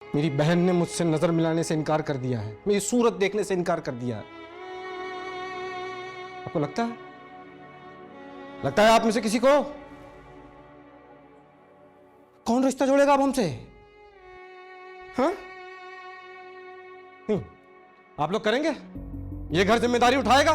मेरी बहन ने मुझसे नजर मिलाने से इनकार कर दिया है, मेरी सूरत देखने से इनकार कर दिया है। आपको लगता है आप में से किसी को कौन रिश्ता जोड़ेगा अब हमसे? हाँ? आप लोग करेंगे? ये घर जिम्मेदारी उठाएगा?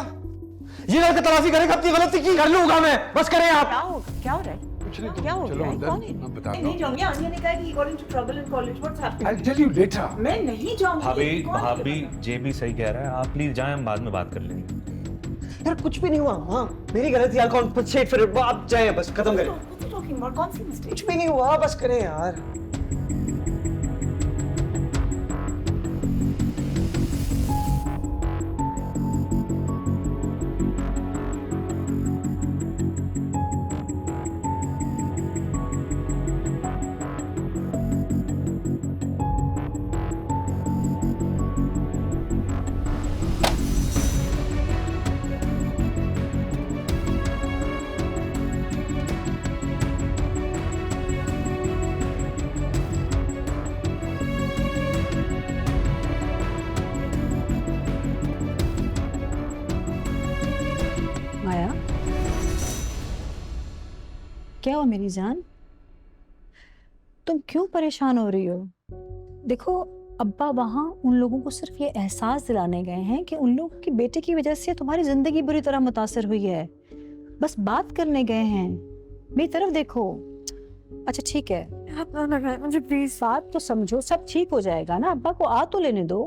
ये घर की तलाशी करेगा अपनी गलती की? कर लूंगा मैं, बस करें आप। क्या हो रहा है? क्या हो चलो गया? अंदर, कौन है? मैं बताता नहीं जाऊंगी। आन्या ने कहा कि he got into trouble in college. What's happening? I'll tell you later. मैं नहीं जाऊंगी। भाभी कौन है? भाभी जे भी सही कह रहा है, आप प्लीज जाएं, हम बाद में बात कर लेंगे। यार कुछ भी नहीं हुआ। हाँ मेरी गलती, यार कॉम्पनसेट फिर आप जाए, बस खत्म करें। What's he talking about? कौन सी mistake? कुछ भी नहीं हुआ, बस करें यार। माया, क्या हो मेरी जान? तुम क्यों परेशान हो रही हो? देखो, अब्बा वहां उन लोगों को सिर्फ ये एहसास दिलाने गए हैं कि उन लोगों की बेटे की वजह से तुम्हारी जिंदगी बुरी तरह मुतासर हुई है। बस बात करने गए हैं। मेरी तरफ देखो। अच्छा ठीक है, हाथ ना लगाए मुझे प्लीज। बात तो समझो, सब ठीक हो जाएगा ना। अब्बा को आ तो लेने दो।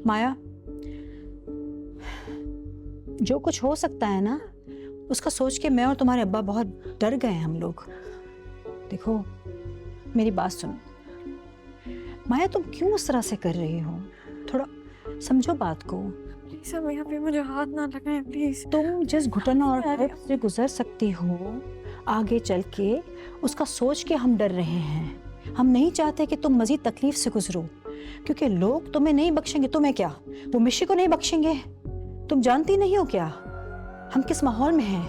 माया, जो कुछ हो सकता है ना, उसका सोच के मैं और तुम्हारे अब्बा बहुत डर गए हैं हम लोग। देखो मेरी बात सुनो माया, तुम क्यों उस तरह से कर रही हो? थोड़ा समझो बात को। प्लीज अब यहाँ पे मुझे हाथ ना लगाए प्लीज। तुम जिस घुटन और दर्द से गुजर सकती हो आगे चल के, उसका सोच के हम डर रहे हैं। हम नहीं चाहते कि तुम मजीद तकलीफ से गुजरो, क्योंकि लोग तुम्हें नहीं बख्शेंगे। तुम्हें क्या, वो मिशी को नहीं बख्शेंगे? तुम जानती नहीं हो क्या हम किस माहौल में हैं?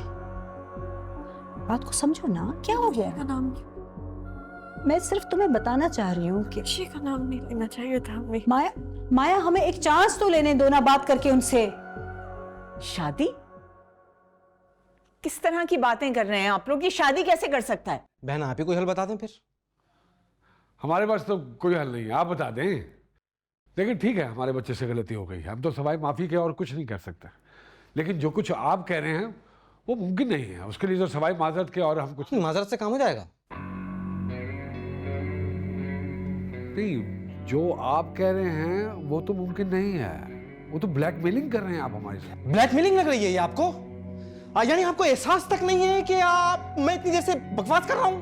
बात को समझो ना। क्या हो गया? का नाम मैं सिर्फ तुम्हें बताना चाह रही हूँ कि किसी का नाम नहीं लेना चाहिए था हमें। माया, माया हमें एक चांस तो लेने दो ना बात करके उनसे। शादी? किस तरह की बातें कर रहे हैं आप लोग? ये शादी कैसे कर सकता है? बहन आप ही कोई हल बता दें फिर। हमारे पास तो कोई हल नहीं है, आप बता दें। लेकिन ठीक है, हमारे बच्चे से गलती हो गई, हम तो सवाई माफी के और कुछ नहीं कर सकते। लेकिन जो कुछ आप कह रहे हैं वो मुमकिन नहीं है। उसके लिए तो सवाई माजरत के और हम कुछ माजरत से काम हो जाएगा? नहीं, जो आप कह रहे हैं वो तो मुमकिन नहीं है। वो तो ब्लैकमेलिंग कर रहे हैं आप हमारे साथ। ब्लैकमेलिंग लग रही है ये आपको? यानी आपको एहसास तक नहीं है कि मैं इतनी देर से बकवास कर रहा हूं?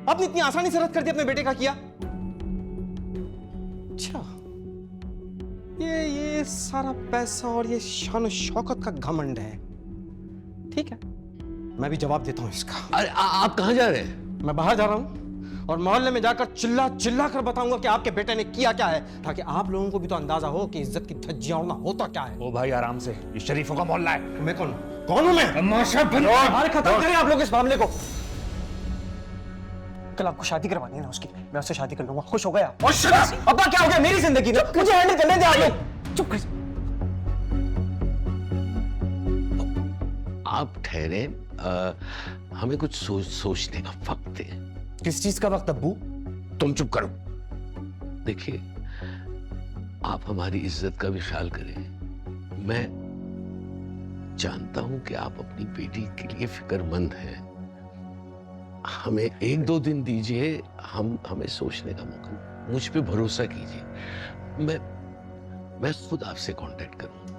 आपने इतनी आसानी से रद्द कर दिया अपने बेटे का किया? अच्छा, ये सारा पैसा और ये शान शौकत का घमंड है। ठीक है, मैं भी जवाब देता हूं इसका। अरे आप कहाँ जा रहे हैं? मैं बाहर जा रहा हूं और मोहल्ले में जाकर चिल्ला चिल्ला कर बताऊंगा कि आपके बेटे ने किया क्या है, ताकि आप लोगों को भी तो अंदाजा हो कि इज्जत की धज्जियां उड़ना होता क्या है। ओ भाई आराम से, ये शरीफों का मोहल्ला है। मैं कौन हूं मैं? अरे खत्म करें आप लोग इस मामले को। कल आपको शादी करवानी है ना उसकी, मैं उससे शादी कर लूंगा। खुश हो गया? अब्बा क्या हो गया? मेरी जिंदगी ना, मुझे हैंडल करने दे आप लोग। चुप कर। आप ठहरे, हमें कुछ सोचने का वक्त दे। किस चीज का वक्त अब्बू? तुम चुप करो। देखिए, आप हमारी इज्जत का भी ख्याल करें। मैं जानता हूं कि आप अपनी बेटी के लिए फिक्रमंद हैं। हमें 1-2 दिन दीजिए, हमें सोचने का मौका। मुझ पे भरोसा कीजिए, मैं खुद आपसे कांटेक्ट करूंगा।